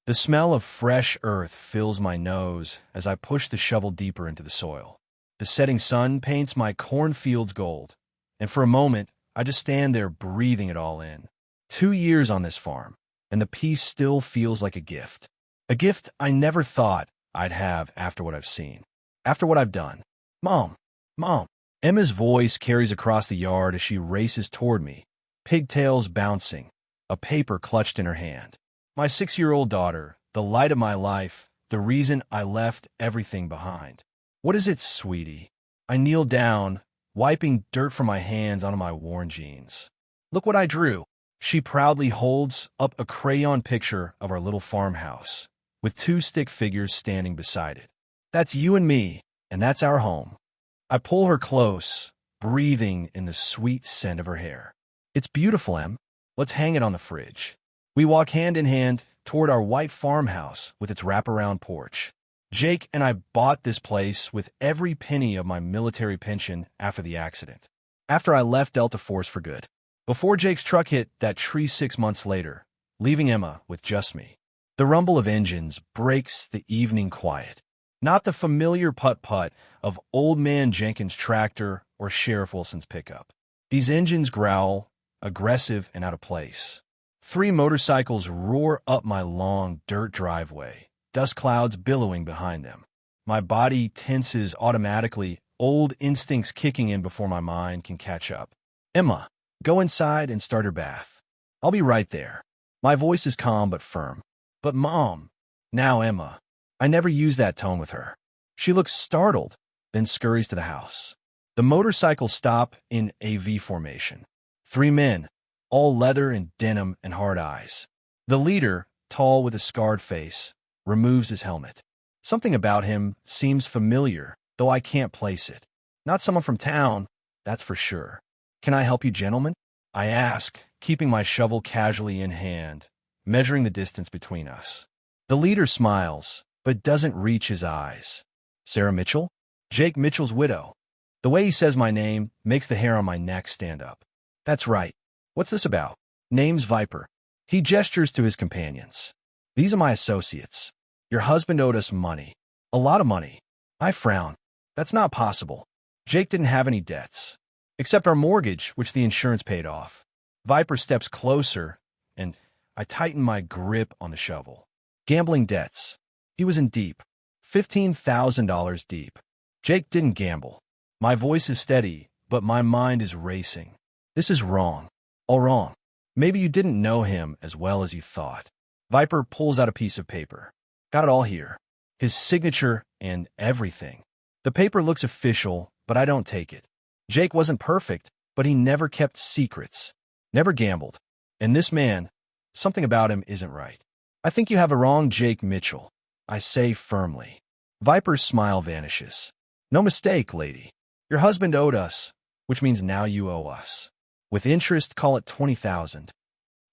The smell of fresh earth fills my nose as I push the shovel deeper into the soil. The setting sun paints my cornfields gold, and for a moment, I just stand there breathing it all in. 2 years on this farm, and the peace still feels like a gift. A gift I never thought I'd have after what I've seen, after what I've done. Mom, Mom. Emma's voice carries across the yard as she races toward me, pigtails bouncing, a paper clutched in her hand. My 6-year-old daughter, the light of my life, the reason I left everything behind. What is it, sweetie? I kneel down, wiping dirt from my hands onto my worn jeans. Look what I drew. She proudly holds up a crayon picture of our little farmhouse, with 2 stick figures standing beside it. That's you and me, and that's our home. I pull her close, breathing in the sweet scent of her hair. It's beautiful, Em. Let's hang it on the fridge. We walk hand in hand toward our white farmhouse with its wraparound porch. Jake and I bought this place with every penny of my military pension after the accident, after I left Delta Force for good, before Jake's truck hit that tree 6 months later, leaving Emma with just me. The rumble of engines breaks the evening quiet, not the familiar putt-putt of Old Man Jenkins' tractor or Sheriff Wilson's pickup. These engines growl, aggressive and out of place. 3 motorcycles roar up my long dirt driveway, dust clouds billowing behind them. My body tenses automatically, old instincts kicking in before my mind can catch up. Emma, go inside and start her bath. I'll be right there. My voice is calm but firm. But Mom, now Emma. I never use that tone with her. She looks startled, then scurries to the house. The motorcycles stop in a V formation. 3 men, all leather and denim and hard eyes. The leader, tall with a scarred face, removes his helmet. Something about him seems familiar, though I can't place it. Not someone from town, that's for sure. Can I help you, gentlemen? I ask, keeping my shovel casually in hand, measuring the distance between us. The leader smiles, but doesn't reach his eyes. Sarah Mitchell? Jake Mitchell's widow. The way he says my name makes the hair on my neck stand up. That's right. What's this about? Name's Viper. He gestures to his companions. These are my associates. Your husband owed us money. A lot of money. I frown. That's not possible. Jake didn't have any debts, except our mortgage, which the insurance paid off. Viper steps closer, and I tighten my grip on the shovel. Gambling debts. He was in deep. $15,000 deep. Jake didn't gamble. My voice is steady, but my mind is racing. This is wrong. All wrong. Maybe you didn't know him as well as you thought. Viper pulls out a piece of paper. Got it all here. His signature and everything. The paper looks official, but I don't take it. Jake wasn't perfect, but he never kept secrets. Never gambled. And this man, something about him isn't right. I think you have a wrong Jake Mitchell, I say firmly. Viper's smile vanishes. No mistake, lady. Your husband owed us, which means now you owe us. With interest, call it $20,000.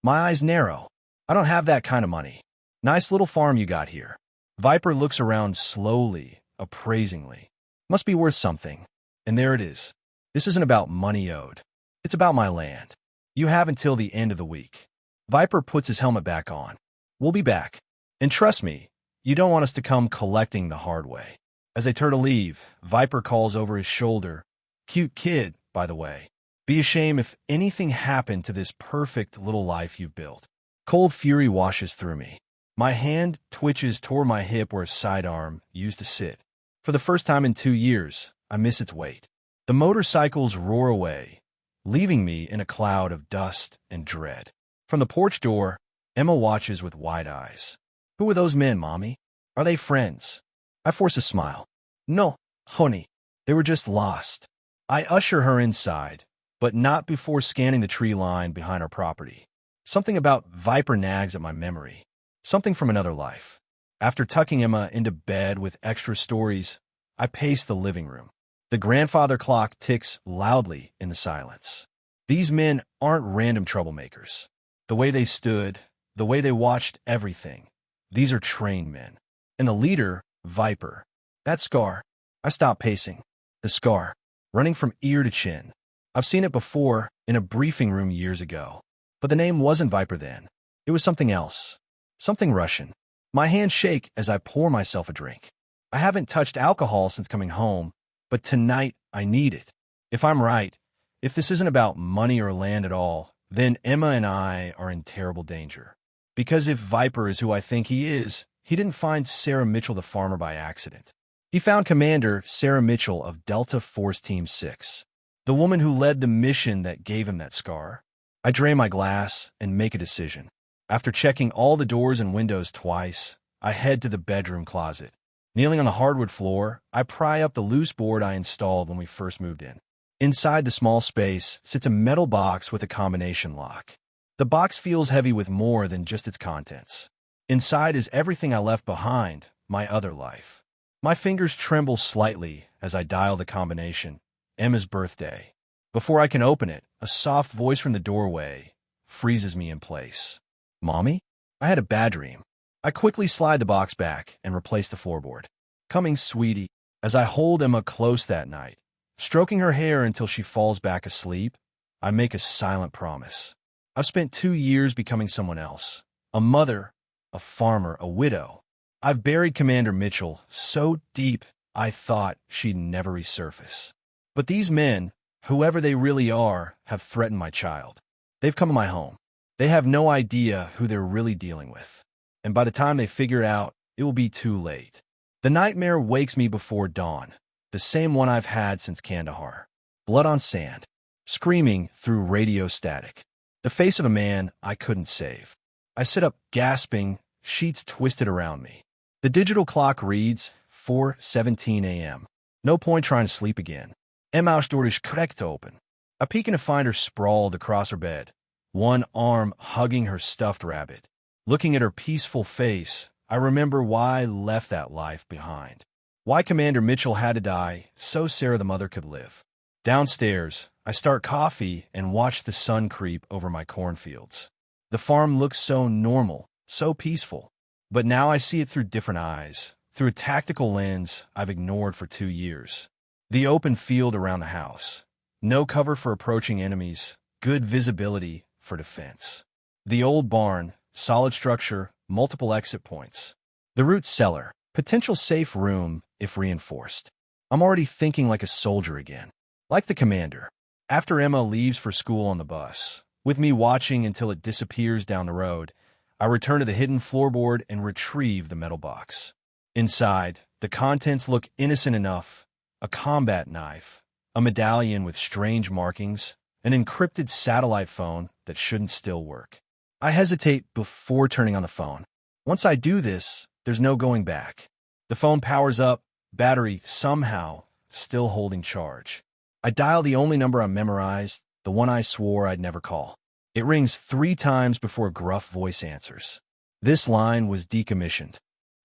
My eyes narrow. I don't have that kind of money. Nice little farm you got here. Viper looks around slowly, appraisingly. Must be worth something. And there it is. This isn't about money owed. It's about my land. You have until the end of the week. Viper puts his helmet back on. We'll be back. And trust me, you don't want us to come collecting the hard way. As they turn to leave, Viper calls over his shoulder. Cute kid, by the way. Be ashamed if anything happened to this perfect little life you've built. Cold fury washes through me. My hand twitches toward my hip where a sidearm used to sit. For the first time in 2 years, I miss its weight. The motorcycles roar away, leaving me in a cloud of dust and dread. From the porch door, Emma watches with wide eyes. Who are those men, Mommy? Are they friends? I force a smile. No, honey, they were just lost. I usher her inside, but not before scanning the tree line behind our property. Something about Viper nags at my memory. Something from another life. After tucking Emma into bed with extra stories, I pace the living room. The grandfather clock ticks loudly in the silence. These men aren't random troublemakers. The way they stood, the way they watched everything. These are trained men. And the leader, Viper. That scar. I stop pacing. The scar, running from ear to chin. I've seen it before in a briefing room years ago. But the name wasn't Viper then. It was something else. Something Russian. My hands shake as I pour myself a drink. I haven't touched alcohol since coming home, but tonight I need it. If I'm right, if this isn't about money or land at all, then Emma and I are in terrible danger. Because if Viper is who I think he is, he didn't find Sarah Mitchell the farmer by accident. He found Commander Sarah Mitchell of Delta Force Team 6, the woman who led the mission that gave him that scar. I drain my glass and make a decision. After checking all the doors and windows twice, I head to the bedroom closet. Kneeling on the hardwood floor, I pry up the loose board I installed when we first moved in. Inside the small space sits a metal box with a combination lock. The box feels heavy with more than just its contents. Inside is everything I left behind, my other life. My fingers tremble slightly as I dial the combination, Emma's birthday. Before I can open it, a soft voice from the doorway freezes me in place. Mommy? I had a bad dream. I quickly slide the box back and replace the floorboard. Coming, sweetie, as I hold Emma close that night, stroking her hair until she falls back asleep, I make a silent promise. I've spent 2 years becoming someone else. A mother, a farmer, a widow. I've buried Commander Mitchell so deep I thought she'd never resurface. But these men, whoever they really are, have threatened my child. They've come to my home. They have no idea who they're really dealing with. And by the time they figure out, it will be too late. The nightmare wakes me before dawn, the same one I've had since Kandahar. Blood on sand, screaming through radio static. The face of a man I couldn't save. I sit up, gasping, sheets twisted around me. The digital clock reads 4:17 a.m. No point trying to sleep again. Door is cracked open. I peek in to find her sprawled across her bed, one arm hugging her stuffed rabbit. Looking at her peaceful face, I remember why I left that life behind. Why Commander Mitchell had to die so Sarah the mother could live. Downstairs, I start coffee and watch the sun creep over my cornfields. The farm looks so normal, so peaceful. But now I see it through different eyes, through a tactical lens I've ignored for 2 years. The open field around the house. No cover for approaching enemies, good visibility for defense. The old barn, solid structure, multiple exit points. The root cellar, potential safe room if reinforced. I'm already thinking like a soldier again. Like the commander. After Emma leaves for school on the bus, with me watching until it disappears down the road, I return to the hidden floorboard and retrieve the metal box. Inside, the contents look innocent enough. A combat knife, a medallion with strange markings, an encrypted satellite phone that shouldn't still work. I hesitate before turning on the phone. Once I do this, there's no going back. The phone powers up, battery somehow still holding charge. I dial the only number I memorized, the one I swore I'd never call. It rings 3 times before a gruff voice answers. This line was decommissioned.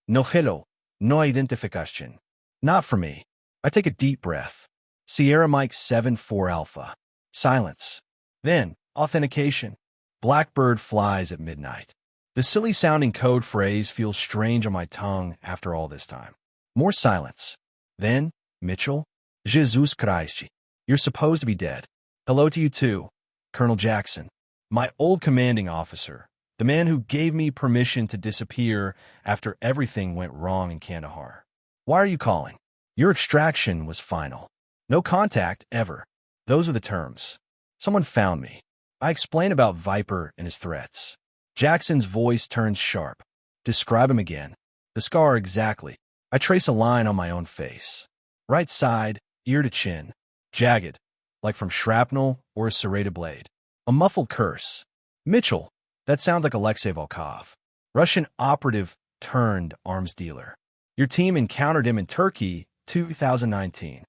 No hello, no identificación. Not for me. I take a deep breath. Sierra Mike 7-4 Alpha. Silence. Then, authentication. Blackbird flies at midnight. The silly-sounding code phrase feels strange on my tongue after all this time. More silence. Then, Mitchell, Jesus Christ, you're supposed to be dead. Hello to you too, Colonel Jackson. My old commanding officer, the man who gave me permission to disappear after everything went wrong in Kandahar. Why are you calling? Your extraction was final. No contact, ever. Those are the terms. Someone found me. I explain about Viper and his threats. Jackson's voice turns sharp. Describe him again. The scar exactly. I trace a line on my own face. Right side, ear to chin. Jagged, like from shrapnel or a serrated blade. A muffled curse. Mitchell. That sounds like Alexei Volkov. Russian operative turned arms dealer. Your team encountered him in Turkey, 2019.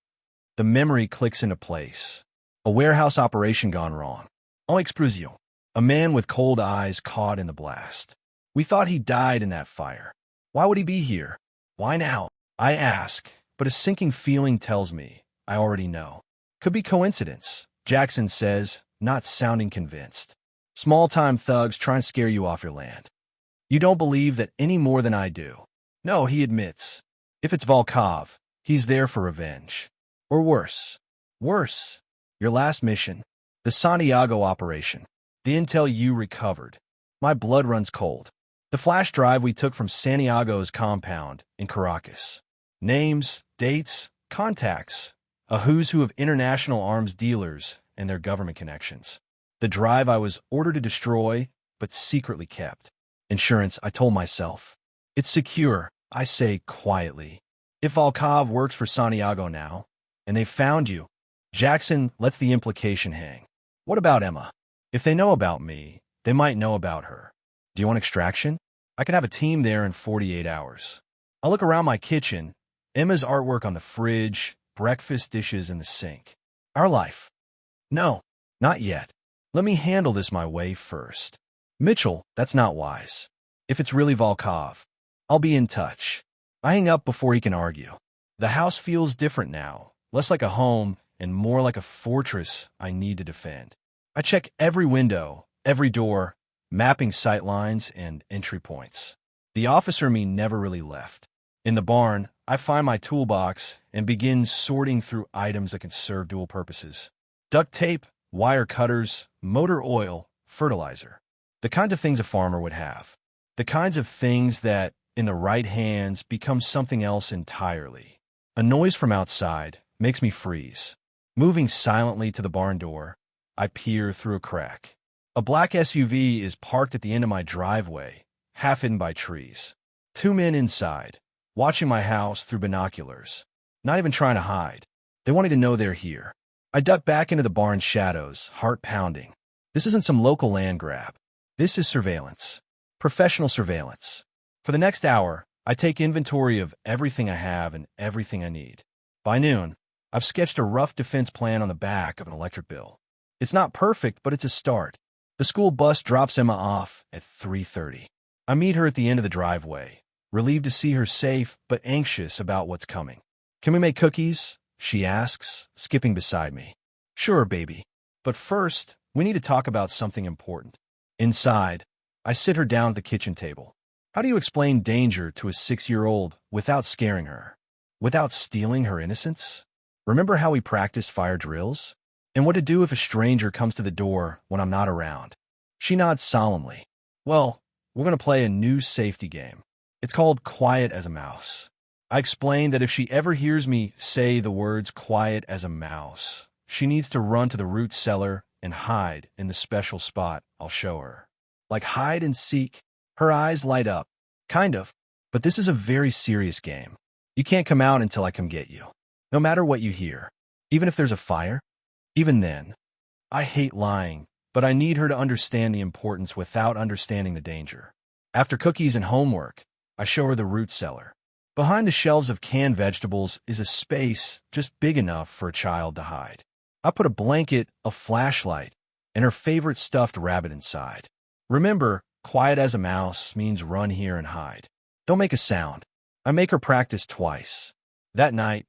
The memory clicks into place. A warehouse operation gone wrong. En explosion. A man with cold eyes caught in the blast. We thought he died in that fire. Why would he be here? Why now? I ask, but a sinking feeling tells me I already know. Could be coincidence, Jackson says, not sounding convinced. Small-time thugs try and scare you off your land. You don't believe that any more than I do. No, he admits. If it's Volkov, he's there for revenge. Or worse. Worse. Your last mission. The Santiago operation. The intel you recovered. My blood runs cold. The flash drive we took from Santiago's compound in Caracas. Names, dates, contacts, a who's who of international arms dealers and their government connections. The drive I was ordered to destroy, but secretly kept. Insurance, I told myself. It's secure, I say quietly. If Volkov works for Santiago now, and they found you, Jackson lets the implication hang. What about Emma? If they know about me, they might know about her. Do you want extraction? I can have a team there in 48 hours. I look around my kitchen, Emma's artwork on the fridge, breakfast dishes in the sink. Our life. No, not yet. Let me handle this my way first. Mitchell, that's not wise. If it's really Volkov, I'll be in touch. I hang up before he can argue. The house feels different now, less like a home and more like a fortress I need to defend. I check every window, every door, mapping sight lines and entry points. The officer me never really left. In the barn, I find my toolbox and begin sorting through items that can serve dual purposes. Duct tape, wire cutters, motor oil, fertilizer. The kinds of things a farmer would have. The kinds of things that, in the right hands, become something else entirely. A noise from outside makes me freeze. Moving silently to the barn door, I peer through a crack. A black SUV is parked at the end of my driveway, half hidden by trees. Two men inside, watching my house through binoculars, not even trying to hide. They wanted to know they're here. I duck back into the barn's shadows, heart pounding. This isn't some local land grab. This is surveillance. Professional surveillance. For the next hour, I take inventory of everything I have and everything I need. By noon, I've sketched a rough defense plan on the back of an electric bill. It's not perfect, but it's a start. The school bus drops Emma off at 3:30. I meet her at the end of the driveway, relieved to see her safe, but anxious about what's coming. Can we make cookies? She asks, skipping beside me. Sure, baby. But first, we need to talk about something important. Inside, I sit her down at the kitchen table. How do you explain danger to a 6-year-old without scaring her? Without stealing her innocence? Remember how we practiced fire drills? And what to do if a stranger comes to the door when I'm not around? She nods solemnly. Well, we're going to play a new safety game. It's called Quiet as a Mouse. I explained that if she ever hears me say the words quiet as a mouse, she needs to run to the root cellar and hide in the special spot I'll show her. Like hide and seek, her eyes light up. Kind of. But this is a very serious game. You can't come out until I come get you. No matter what you hear. Even if there's a fire. Even then. I hate lying, but I need her to understand the importance without understanding the danger. After cookies and homework, I show her the root cellar. Behind the shelves of canned vegetables is a space just big enough for a child to hide. I put a blanket, a flashlight, and her favorite stuffed rabbit inside. Remember, quiet as a mouse means run here and hide. Don't make a sound. I make her practice twice. That night,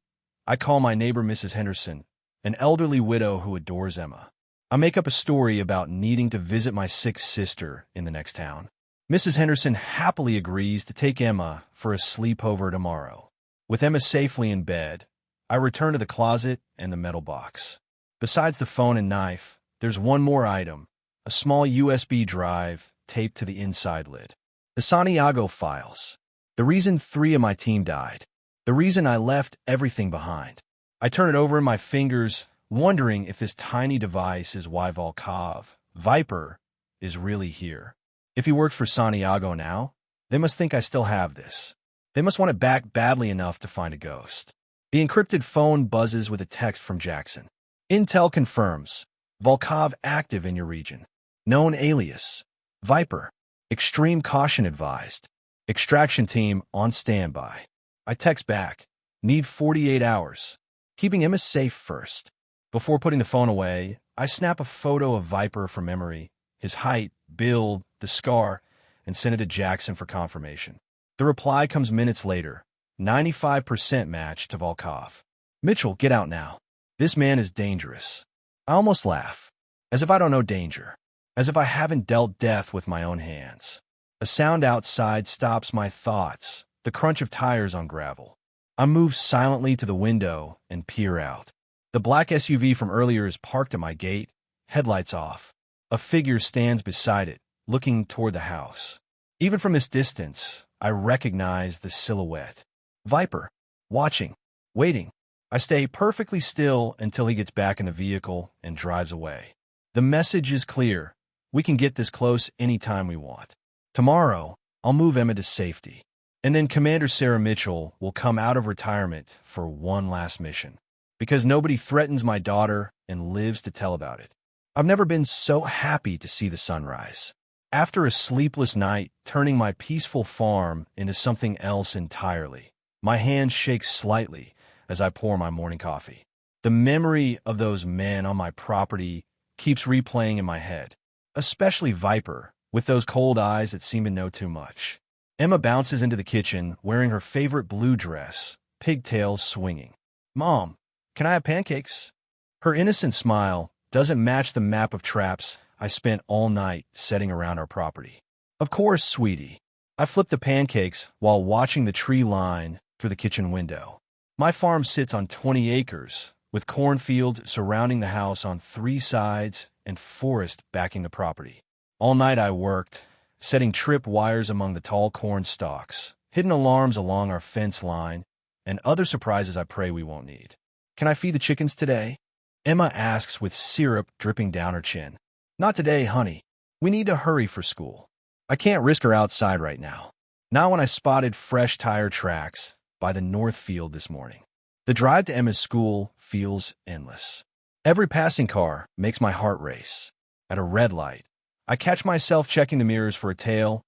I call my neighbor Mrs. Henderson, an elderly widow who adores Emma. I make up a story about needing to visit my sick sister in the next town. Mrs. Henderson happily agrees to take Emma for a sleepover tomorrow. With Emma safely in bed, I return to the closet and the metal box. Besides the phone and knife, there's one more item, a small USB drive taped to the inside lid. The Santiago files. The reason 3 of my team died. The reason I left everything behind. I turn it over in my fingers, wondering if this tiny device is why Volkov, Viper, is really here. If he worked for Santiago now, they must think I still have this. They must want it back badly enough to find a ghost. The encrypted phone buzzes with a text from Jackson. Intel confirms. Volkov active in your region. Known alias. Viper. Extreme caution advised. Extraction team on standby. I text back. Need 48 hours. Keeping Emma safe first. Before putting the phone away, I snap a photo of Viper from memory, his height, build, the scar, and send it to Jackson for confirmation. The reply comes minutes later, 95% match to Volkov. Mitchell, get out now. This man is dangerous. I almost laugh. As if I don't know danger. As if I haven't dealt death with my own hands. A sound outside stops my thoughts, the crunch of tires on gravel. I move silently to the window and peer out. The black SUV from earlier is parked at my gate, headlights off. A figure stands beside it, looking toward the house. Even from this distance, I recognize the silhouette. Viper. Watching. Waiting. I stay perfectly still until he gets back in the vehicle and drives away. The message is clear. We can get this close anytime we want. Tomorrow, I'll move Emma to safety. And then Commander Sarah Mitchell will come out of retirement for one last mission. Because nobody threatens my daughter and lives to tell about it. I've never been so happy to see the sunrise. After a sleepless night, turning my peaceful farm into something else entirely, my hand shakes slightly as I pour my morning coffee. The memory of those men on my property keeps replaying in my head, especially Viper, with those cold eyes that seem to know too much. Emma bounces into the kitchen wearing her favorite blue dress, pigtails swinging. "Mom, can I have pancakes?" Her innocent smile doesn't match the map of traps I spent all night setting around our property. "Of course, sweetie." I flip the pancakes while watching the tree line through the kitchen window. My farm sits on 20 acres, with cornfields surrounding the house on 3 sides and forest backing the property. All night I worked, setting trip wires among the tall corn stalks, hidden alarms along our fence line, and other surprises I pray we won't need. "Can I feed the chickens today?" Emma asks with syrup dripping down her chin. "Not today, honey. We need to hurry for school. I can't risk her outside right now." Not when I spotted fresh tire tracks by the north field this morning. The drive to Emma's school feels endless. Every passing car makes my heart race. At a red light, I catch myself checking the mirrors for a tail,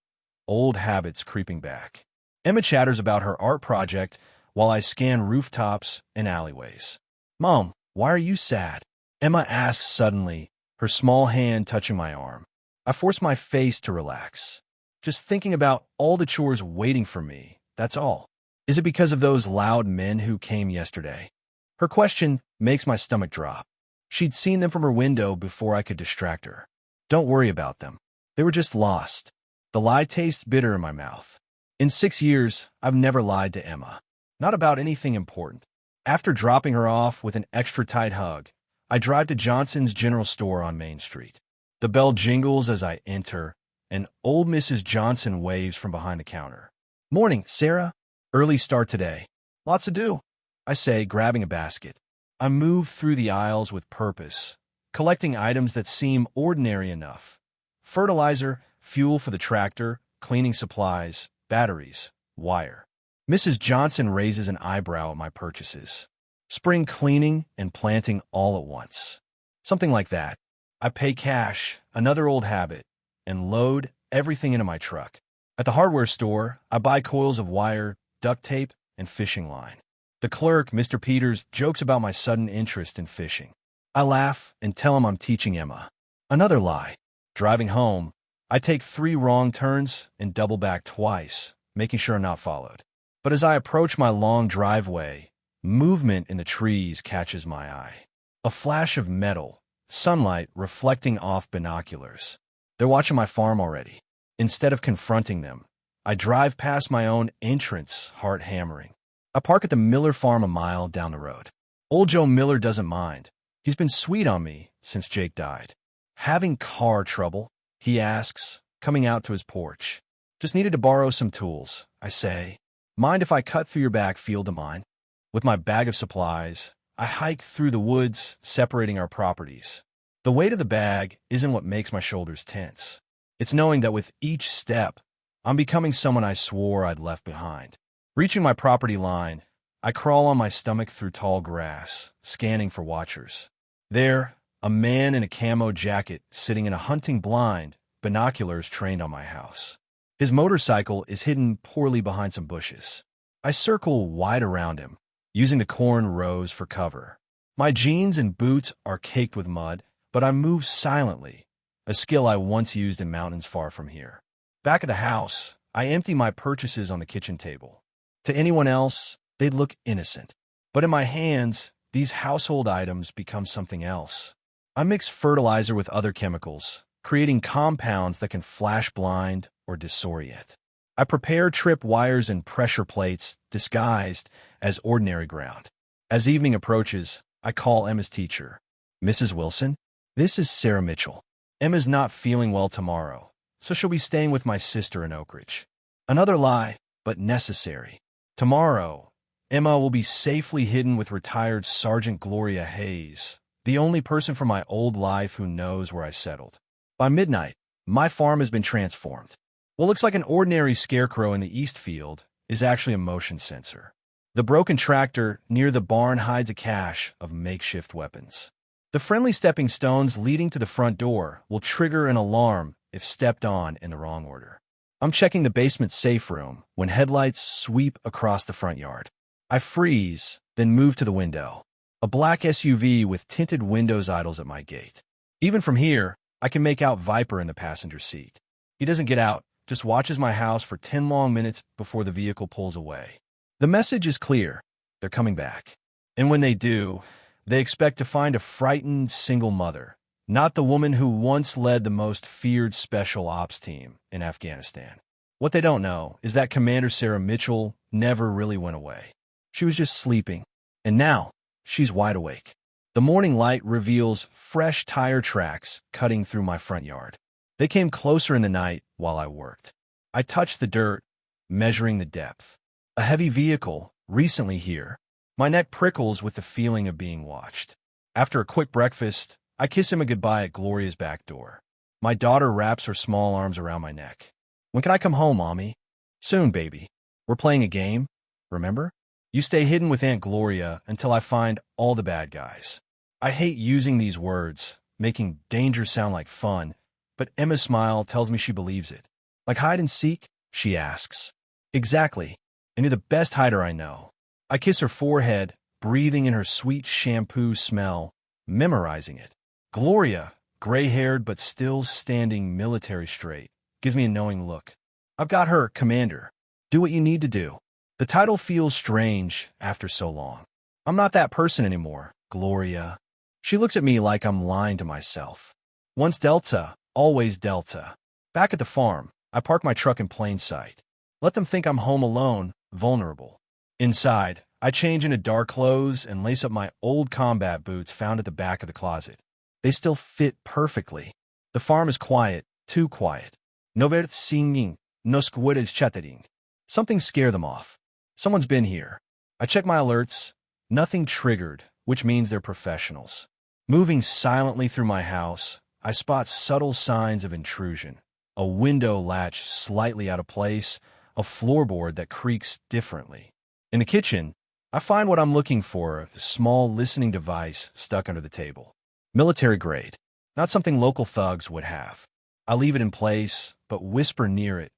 old habits creeping back. Emma chatters about her art project while I scan rooftops and alleyways. "Mom, why are you sad?" Emma asks suddenly, her small hand touching my arm. I force my face to relax. Just thinking about all the chores waiting for me, that's all. Is it because of those loud men who came yesterday? Her question makes my stomach drop. She'd seen them from her window before I could distract her. Don't worry about them. They were just lost. The lie tastes bitter in my mouth. In 6 years, I've never lied to Emma. Not about anything important. After dropping her off with an extra tight hug, I drive to Johnson's General Store on Main Street. The bell jingles as I enter, and old Mrs. Johnson waves from behind the counter. "Morning, Sarah. Early start today." "Lots to do," I say, grabbing a basket. I move through the aisles with purpose, collecting items that seem ordinary enough. Fertilizer, fuel for the tractor, cleaning supplies, batteries, wire. Mrs. Johnson raises an eyebrow at my purchases. Spring cleaning and planting all at once. Something like that. I pay cash, another old habit, and load everything into my truck. At the hardware store, I buy coils of wire, duct tape, and fishing line. The clerk, Mr. Peters, jokes about my sudden interest in fishing. I laugh and tell him I'm teaching Emma. Another lie. Driving home, I take 3 wrong turns and double back twice, making sure I'm not followed. But as I approach my long driveway, movement in the trees catches my eye. A flash of metal, sunlight reflecting off binoculars. They're watching my farm already. Instead of confronting them, I drive past my own entrance, heart hammering. I park at the Miller farm a mile down the road. Old Joe Miller doesn't mind. He's been sweet on me since Jake died. "Having car trouble?" he asks, coming out to his porch. "Just needed to borrow some tools," I say. "Mind if I cut through your back field to mine?" With my bag of supplies, I hike through the woods separating our properties. The weight of the bag isn't what makes my shoulders tense. It's knowing that with each step, I'm becoming someone I swore I'd left behind. Reaching my property line, I crawl on my stomach through tall grass, scanning for watchers. There, a man in a camo jacket sitting in a hunting blind, binoculars trained on my house. His motorcycle is hidden poorly behind some bushes. I circle wide around him, using the corn rows for cover. My jeans and boots are caked with mud, but I move silently, a skill I once used in mountains far from here. Back at the house, I empty my purchases on the kitchen table. To anyone else, they'd look innocent. But in my hands, these household items become something else. I mix fertilizer with other chemicals, creating compounds that can flash blind or disorient. I prepare trip wires and pressure plates disguised as ordinary ground. As evening approaches, I call Emma's teacher. "Mrs. Wilson, this is Sarah Mitchell. Emma's not feeling well tomorrow, so she'll be staying with my sister in Oak Ridge. Another lie, but necessary. Tomorrow, Emma will be safely hidden with retired Sergeant Gloria Hayes, the only person from my old life who knows where I settled. By midnight, my farm has been transformed. What looks like an ordinary scarecrow in the east field is actually a motion sensor. The broken tractor near the barn hides a cache of makeshift weapons. The friendly stepping stones leading to the front door will trigger an alarm if stepped on in the wrong order. I'm checking the basement safe room when headlights sweep across the front yard. I freeze, then move to the window. A black SUV with tinted windows idles at my gate. Even from here, I can make out Viper in the passenger seat. He doesn't get out, just watches my house for 10 long minutes before the vehicle pulls away. The message is clear. They're coming back. And when they do, they expect to find a frightened single mother, not the woman who once led the most feared special ops team in Afghanistan. What they don't know is that Commander Sarah Mitchell never really went away. She was just sleeping, and now she's wide awake. The morning light reveals fresh tire tracks cutting through my front yard. They came closer in the night while I worked. I touched the dirt, measuring the depth. A heavy vehicle, recently here. My neck prickles with the feeling of being watched. After a quick breakfast, I kiss him a goodbye at Gloria's back door. My daughter wraps her small arms around my neck. When can I come home, Mommy? Soon, baby. We're playing a game, remember? You stay hidden with Aunt Gloria until I find all the bad guys. I hate using these words, making danger sound like fun, but Emma's smile tells me she believes it. Like hide and seek? She asks. Exactly. And you're the best hider I know. I kiss her forehead, breathing in her sweet shampoo smell, memorizing it. Gloria, gray-haired but still standing military straight, gives me a knowing look. I've got her, Commander. Do what you need to do. The title feels strange after so long. I'm not that person anymore, Gloria. She looks at me like I'm lying to myself. Once Delta, always Delta. Back at the farm, I park my truck in plain sight. Let them think I'm home alone, vulnerable. Inside, I change into dark clothes and lace up my old combat boots found at the back of the closet. They still fit perfectly. The farm is quiet, too quiet. No vert singing, no squiddes chattering. Something scare them off. Someone's been here. I check my alerts. Nothing triggered, which means they're professionals. Moving silently through my house, I spot subtle signs of intrusion. A window latch slightly out of place, a floorboard that creaks differently. In the kitchen, I find what I'm looking for, a small listening device stuck under the table. Military grade, not something local thugs would have. I leave it in place, but whisper near it.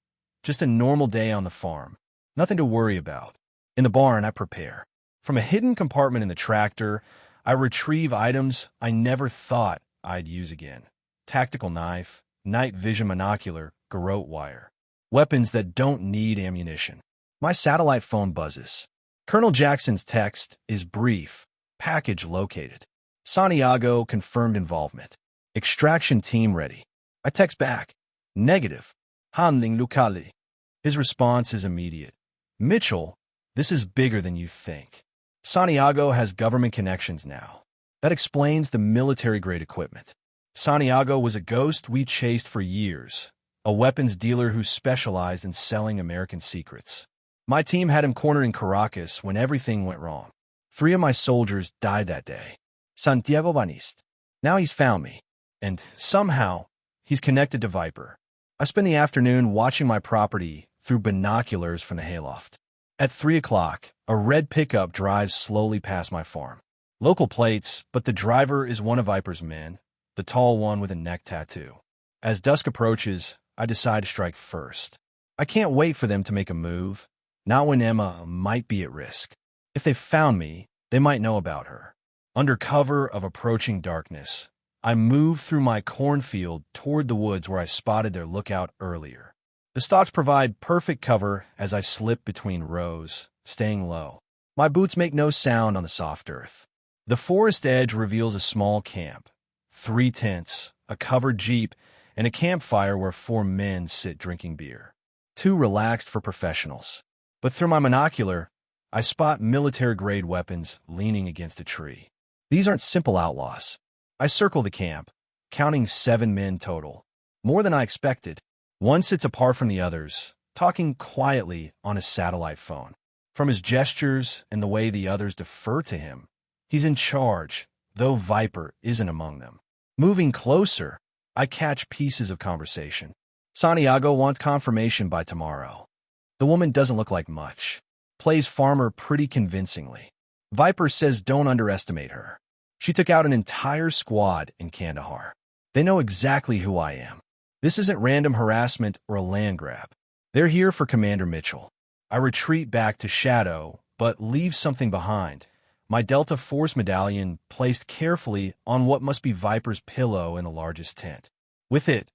Just a normal day on the farm. Nothing to worry about. In the barn, I prepare. From a hidden compartment in the tractor, I retrieve items I never thought I'd use again. Tactical knife, night vision monocular, garrote wire. Weapons that don't need ammunition. My satellite phone buzzes. Colonel Jackson's text is brief. Package located. Santiago confirmed involvement. Extraction team ready. I text back. Negative. Handling locally. His response is immediate. Mitchell, this is bigger than you think. Santiago has government connections now. That explains the military-grade equipment. Santiago was a ghost we chased for years, a weapons dealer who specialized in selling American secrets. My team had him cornered in Caracas when everything went wrong. 3 of my soldiers died that day. Santiago Banist. Now he's found me, and somehow he's connected to Viper. I spend the afternoon watching my property through binoculars from the hayloft. At 3 o'clock, a red pickup drives slowly past my farm. Local plates, but the driver is one of Viper's men, the tall one with a neck tattoo. As dusk approaches, I decide to strike first. I can't wait for them to make a move, not when Emma might be at risk. If they found me, they might know about her. Under cover of approaching darkness, I move through my cornfield toward the woods where I spotted their lookout earlier. The stalks provide perfect cover as I slip between rows, staying low. My boots make no sound on the soft earth. The forest edge reveals a small camp. 3 tents, a covered jeep, and a campfire where 4 men sit drinking beer. Too relaxed for professionals. But through my monocular, I spot military-grade weapons leaning against a tree. These aren't simple outlaws. I circle the camp, counting 7 men total. More than I expected. One sits apart from the others, talking quietly on his satellite phone. From his gestures and the way the others defer to him, he's in charge, though Viper isn't among them. Moving closer, I catch pieces of conversation. Santiago wants confirmation by tomorrow. The woman doesn't look like much. Plays farmer pretty convincingly. Viper says don't underestimate her. She took out an entire squad in Kandahar. They know exactly who I am. This isn't random harassment or a land grab. They're here for Commander Mitchell. I retreat back to Shadow, but leave something behind. My Delta Force medallion placed carefully on what must be Viper's pillow in the largest tent. With it,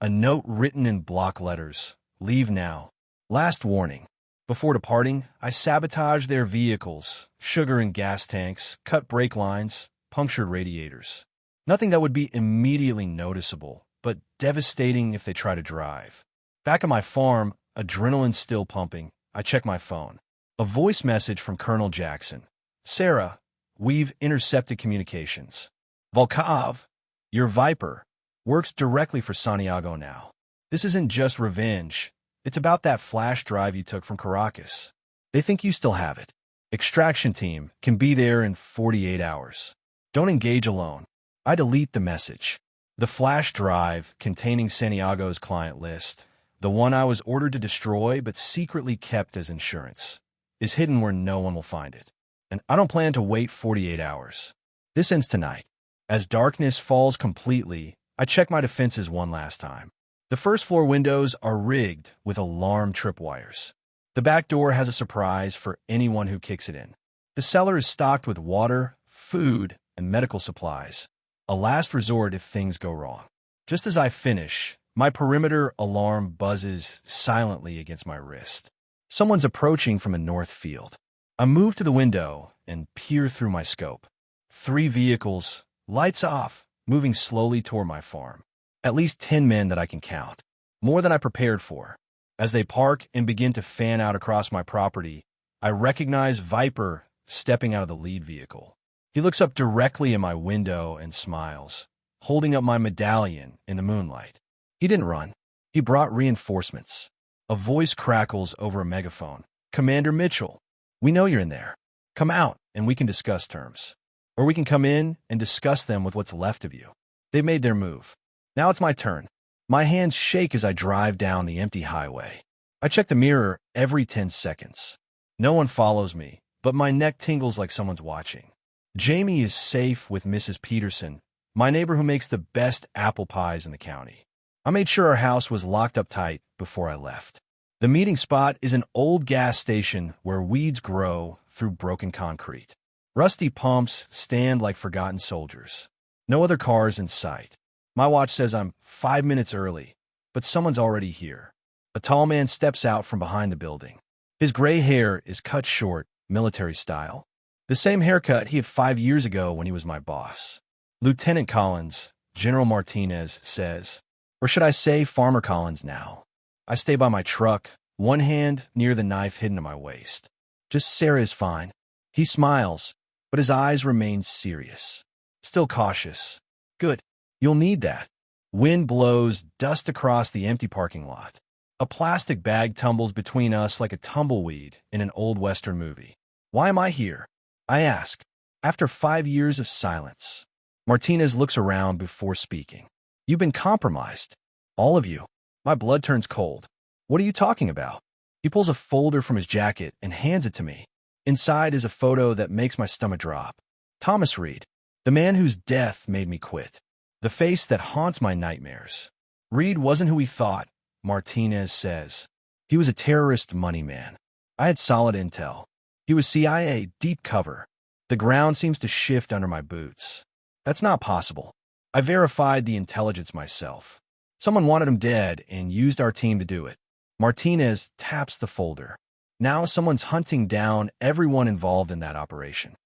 a note written in block letters. Leave now. Last warning. Before departing, I sabotaged their vehicles, sugar and gas tanks, cut brake lines, punctured radiators. Nothing that would be immediately noticeable, but devastating if they try to drive. Back at my farm, adrenaline still pumping, I check my phone. A voice message from Colonel Jackson. Sarah, we've intercepted communications. Volkov, your Viper, works directly for Santiago now. This isn't just revenge. It's about that flash drive you took from Caracas. They think you still have it. Extraction team can be there in 48 hours. Don't engage alone. I delete the message. The flash drive containing Santiago's client list, the one I was ordered to destroy but secretly kept as insurance, is hidden where no one will find it. And I don't plan to wait 48 hours. This ends tonight. As darkness falls completely, I check my defenses one last time. The first floor windows are rigged with alarm tripwires. The back door has a surprise for anyone who kicks it in. The cellar is stocked with water, food, and medical supplies, a last resort if things go wrong. Just as I finish, my perimeter alarm buzzes silently against my wrist. Someone's approaching from a north field. I move to the window and peer through my scope. 3 vehicles, lights off, moving slowly toward my farm. At least 10 men that I can count. More than I prepared for. As they park and begin to fan out across my property, I recognize Viper stepping out of the lead vehicle. He looks up directly in my window and smiles, holding up my medallion in the moonlight. He didn't run. He brought reinforcements. A voice crackles over a megaphone. Commander Mitchell, we know you're in there. Come out and we can discuss terms. Or we can come in and discuss them with what's left of you. They've made their move. Now it's my turn. My hands shake as I drive down the empty highway. I check the mirror every 10 seconds. No one follows me, but my neck tingles like someone's watching. Jamie is safe with Mrs. Peterson, my neighbor who makes the best apple pies in the county. I made sure our house was locked up tight before I left. The meeting spot is an old gas station where weeds grow through broken concrete. Rusty pumps stand like forgotten soldiers. No other cars in sight. My watch says I'm 5 minutes early, but someone's already here. A tall man steps out from behind the building. His gray hair is cut short, military style. The same haircut he had 5 years ago when he was my boss. Lieutenant Collins, General Martinez, says, or should I say Farmer Collins now? I stay by my truck, one hand near the knife hidden to my waist. Just Sarah is fine. He smiles, but his eyes remain serious. Still cautious. Good. You'll need that. Wind blows dust across the empty parking lot. A plastic bag tumbles between us like a tumbleweed in an old Western movie. Why am I here? I ask, after 5 years of silence. Martinez looks around before speaking. You've been compromised. All of you. My blood turns cold. What are you talking about? He pulls a folder from his jacket and hands it to me. Inside is a photo that makes my stomach drop. Thomas Reed, the man whose death made me quit. The face that haunts my nightmares. Reed wasn't who he thought, Martinez says. He was a terrorist money man. I had solid intel. He was CIA deep cover. The ground seems to shift under my boots. That's not possible. I verified the intelligence myself. Someone wanted him dead and used our team to do it. Martinez taps the folder. Now someone's hunting down everyone involved in that operation.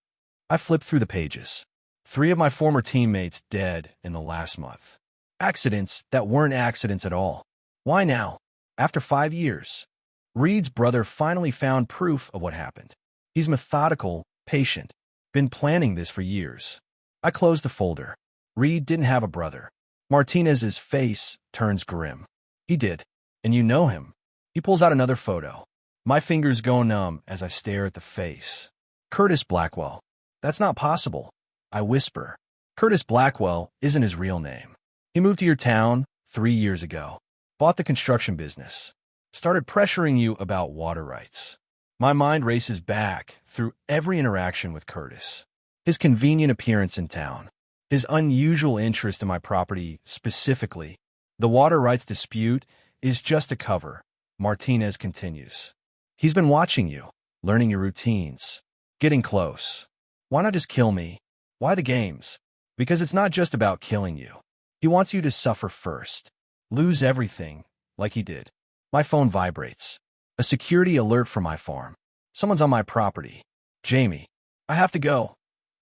I flip through the pages. 3 of my former teammates dead in the last month. Accidents that weren't accidents at all. Why now? After 5 years. Reed's brother finally found proof of what happened. He's methodical, patient. Been planning this for years. I close the folder. Reed didn't have a brother. Martinez's face turns grim. He did. And you know him. He pulls out another photo. My fingers go numb as I stare at the face. Curtis Blackwell. That's not possible. I whisper. Curtis Blackwell isn't his real name. He moved to your town 3 years ago. Bought the construction business. Started pressuring you about water rights. My mind races back through every interaction with Curtis. His convenient appearance in town. His unusual interest in my property specifically. The water rights dispute is just a cover, Martinez continues. He's been watching you, learning your routines, getting close. Why not just kill me? Why the games? Because it's not just about killing you. He wants you to suffer first. Lose everything, like he did. My phone vibrates. A security alert from my farm. Someone's on my property. Jamie, I have to go.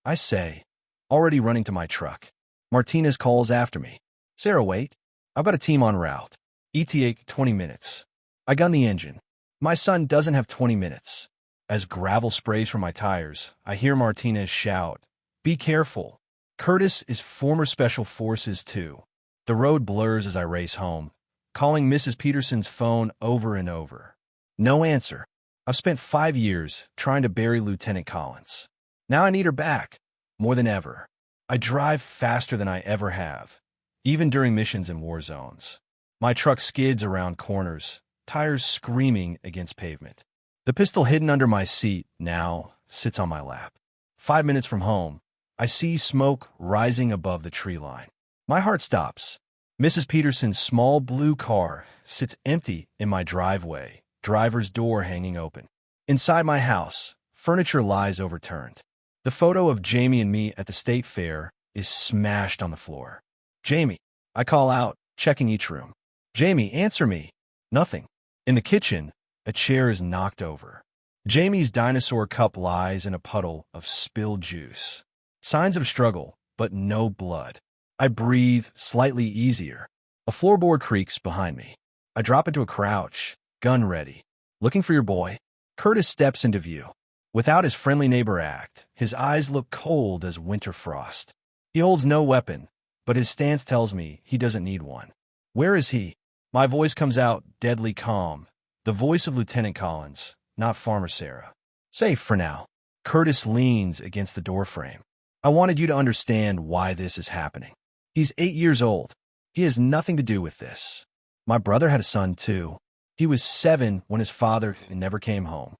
I say, already running to my truck. Martinez calls after me. Sarah, wait. I've got a team en route. ETA 20 minutes. I gun the engine. My son doesn't have 20 minutes. As gravel sprays from my tires, I hear Martinez shout, "Be careful." Curtis is former Special Forces too. The road blurs as I race home, calling Mrs. Peterson's phone over and over. No answer. I've spent 5 years trying to bury Lieutenant Collins. Now I need her back, more than ever. I drive faster than I ever have, even during missions in war zones. My truck skids around corners, tires screaming against pavement. The pistol hidden under my seat now sits on my lap. 5 minutes from home, I see smoke rising above the tree line. My heart stops. Mrs. Peterson's small blue car sits empty in my driveway, driver's door hanging open. Inside my house, furniture lies overturned. The photo of Jamie and me at the state fair is smashed on the floor. Jamie, I call out, checking each room. Jamie, answer me. Nothing. In the kitchen, a chair is knocked over. Jamie's dinosaur cup lies in a puddle of spilled juice. Signs of struggle, but no blood. I breathe slightly easier. A floorboard creaks behind me. I drop into a crouch, gun ready. Looking for your boy? Curtis steps into view. Without his friendly neighbor act, his eyes look cold as winter frost. He holds no weapon, but his stance tells me he doesn't need one. Where is he? My voice comes out deadly calm. The voice of Lieutenant Collins, not Farmer Sarah. Safe for now. Curtis leans against the doorframe. I wanted you to understand why this is happening. He's 8 years old. He has nothing to do with this. My brother had a son, too. He was 7 when his father never came home.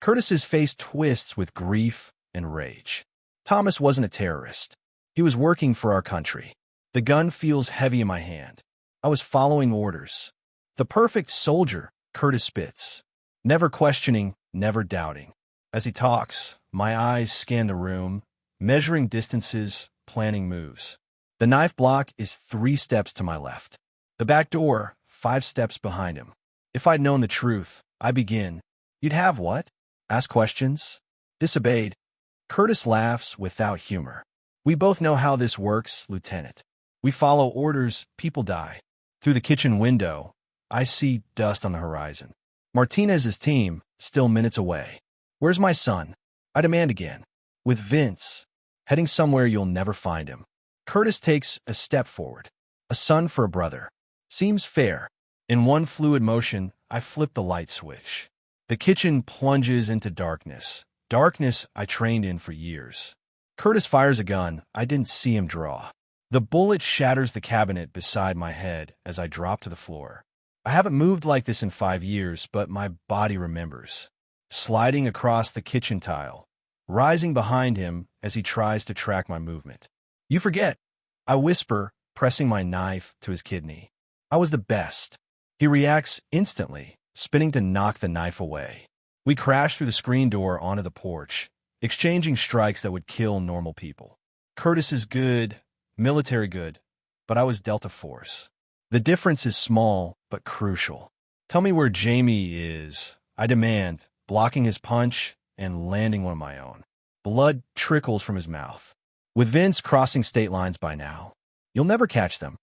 Curtis's face twists with grief and rage. Thomas wasn't a terrorist. He was working for our country. The gun feels heavy in my hand. I was following orders. The perfect soldier, Curtis spits. Never questioning, never doubting. As he talks, my eyes scan the room, measuring distances, planning moves. The knife block is 3 steps to my left. The back door, 5 steps behind him. If I'd known the truth, I begin. You'd have what? Ask questions? Disobeyed. Curtis laughs without humor. We both know how this works, Lieutenant. We follow orders, people die. Through the kitchen window, I see dust on the horizon. Martinez's team, still minutes away. Where's my son? I demand again. With Vince, heading somewhere you'll never find him. Curtis takes a step forward. A son for a brother. Seems fair. In one fluid motion, I flip the light switch. The kitchen plunges into darkness. Darkness I trained in for years. Curtis fires a gun I didn't see him draw. The bullet shatters the cabinet beside my head as I drop to the floor. I haven't moved like this in 5 years, but my body remembers. Sliding across the kitchen tile, rising behind him as he tries to track my movement. You forget, I whisper, pressing my knife to his kidney. I was the best. He reacts instantly, spinning to knock the knife away. We crash through the screen door onto the porch, exchanging strikes that would kill normal people. Curtis is good, military good, but I was Delta Force. The difference is small, but crucial. Tell me where Jamie is, I demand, blocking his punch and landing one of my own. Blood trickles from his mouth. With Vince crossing state lines by now, you'll never catch them.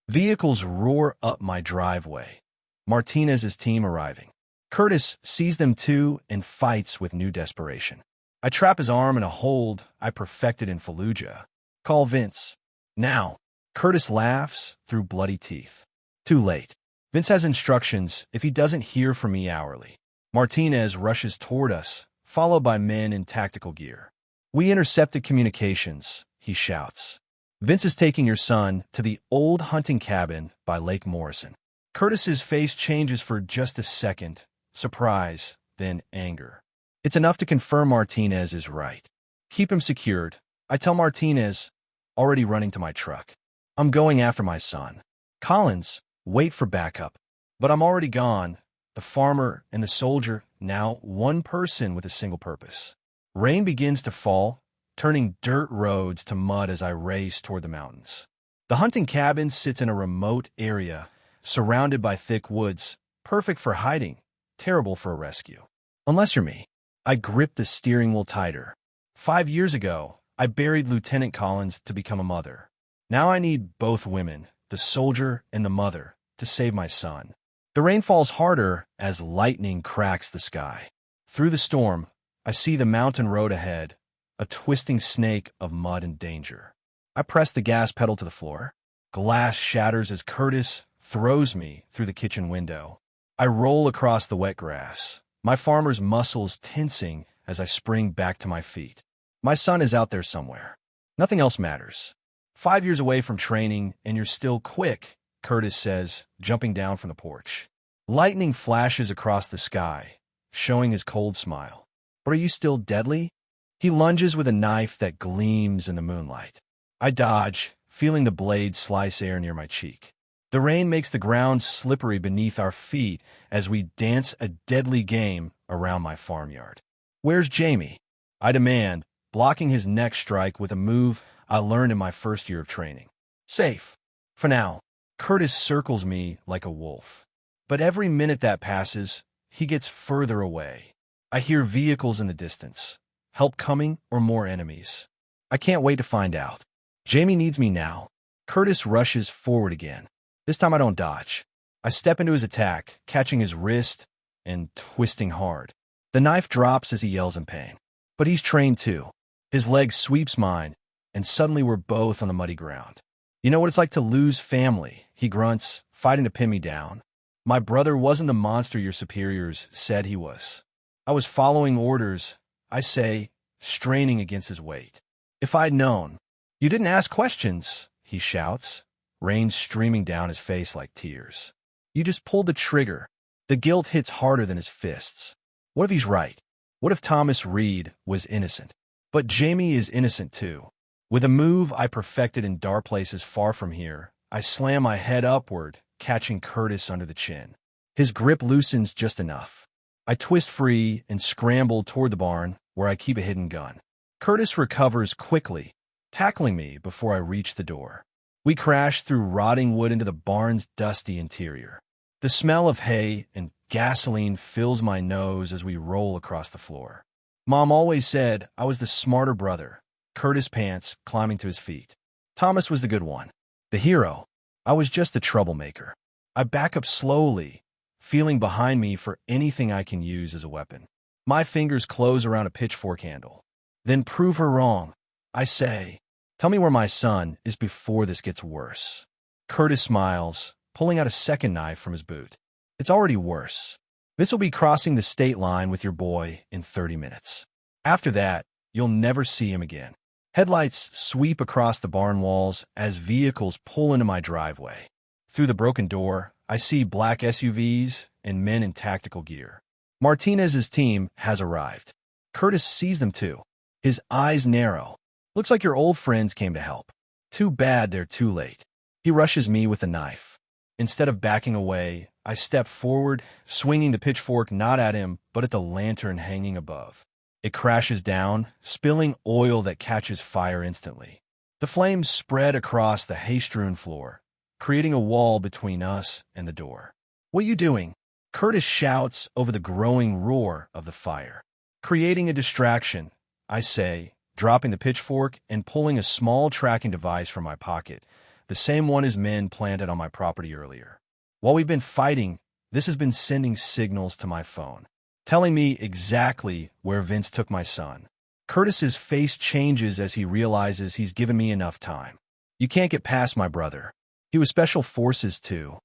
Vehicles roar up my driveway. Martinez's team arriving. Curtis sees them too and fights with new desperation. I trap his arm in a hold I perfected in Fallujah. Call Vince. Now. Curtis laughs through bloody teeth. Too late. Vince has instructions if he doesn't hear from me hourly. Martinez rushes toward us, followed by men in tactical gear. We intercepted communications, he shouts. Vince is taking your son to the old hunting cabin by Lake Morrison. Curtis's face changes for just a second, surprise, then anger. It's enough to confirm Martinez is right. Keep him secured. I tell Martinez, already running to my truck. I'm going after my son. Collins, wait for backup. But I'm already gone. The farmer and the soldier, now one person with a single purpose. Rain begins to fall, turning dirt roads to mud as I race toward the mountains. The hunting cabin sits in a remote area, surrounded by thick woods, perfect for hiding, terrible for a rescue. Unless you're me. I grip the steering wheel tighter. 5 years ago, I buried Lieutenant Collins to become a mother. Now I need both women, the soldier and the mother, to save my son. The rain falls harder as lightning cracks the sky. Through the storm, I see the mountain road ahead, a twisting snake of mud and danger. I press the gas pedal to the floor. Glass shatters as Curtis throws me through the kitchen window. I roll across the wet grass, my farmer's muscles tensing as I spring back to my feet. My son is out there somewhere. Nothing else matters. 5 years away from training, and you're still quick, Curtis says, jumping down from the porch. Lightning flashes across the sky, showing his cold smile. But are you still deadly? He lunges with a knife that gleams in the moonlight. I dodge, feeling the blade slice air near my cheek. The rain makes the ground slippery beneath our feet as we dance a deadly game around my farmyard. Where's Jamie? I demand, blocking his next strike with a move I learned in my first year of training. Safe. For now. Curtis circles me like a wolf. But every minute that passes, he gets further away. I hear vehicles in the distance. Help coming or more enemies. I can't wait to find out. Jamie needs me now. Curtis rushes forward again. This time I don't dodge. I step into his attack, catching his wrist and twisting hard. The knife drops as he yells in pain. But he's trained too. His leg sweeps mine, and suddenly we're both on the muddy ground. You know what it's like to lose family, he grunts, fighting to pin me down. My brother wasn't the monster your superiors said he was. I was following orders, I say, straining against his weight. If I'd known. You didn't ask questions, he shouts, rain streaming down his face like tears. You just pulled the trigger. The guilt hits harder than his fists. What if he's right? What if Thomas Reed was innocent? But Jamie is innocent too. With a move I perfected in dark places far from here, I slam my head upward, catching Curtis under the chin. His grip loosens just enough. I twist free and scramble toward the barn, where I keep a hidden gun. Curtis recovers quickly, tackling me before I reach the door. We crash through rotting wood into the barn's dusty interior. The smell of hay and gasoline fills my nose as we roll across the floor. Mom always said I was the smarter brother. Curtis pants, climbing to his feet. Thomas was the good one, the hero. I was just the troublemaker. I back up slowly, feeling behind me for anything I can use as a weapon. My fingers close around a pitchfork handle. Then prove her wrong, I say. Tell me where my son is before this gets worse. Curtis smiles, pulling out a second knife from his boot. It's already worse. This will be crossing the state line with your boy in 30 minutes. After that, you'll never see him again. Headlights sweep across the barn walls as vehicles pull into my driveway. Through the broken door, I see black SUVs and men in tactical gear. Martinez's team has arrived. Curtis sees them too. His eyes narrow. Looks like your old friends came to help. Too bad they're too late. He rushes me with a knife. Instead of backing away, I step forward, swinging the pitchfork not at him, but at the lantern hanging above. It crashes down, spilling oil that catches fire instantly. The flames spread across the hay-strewn floor, creating a wall between us and the door. What are you doing? Curtis shouts over the growing roar of the fire. Creating a distraction, I say, dropping the pitchfork and pulling a small tracking device from my pocket, the same one his men planted on my property earlier. While we've been fighting, this has been sending signals to my phone, telling me exactly where Vince took my son. Curtis's face changes as he realizes he's given me enough time. You can't get past my brother. He was special forces too.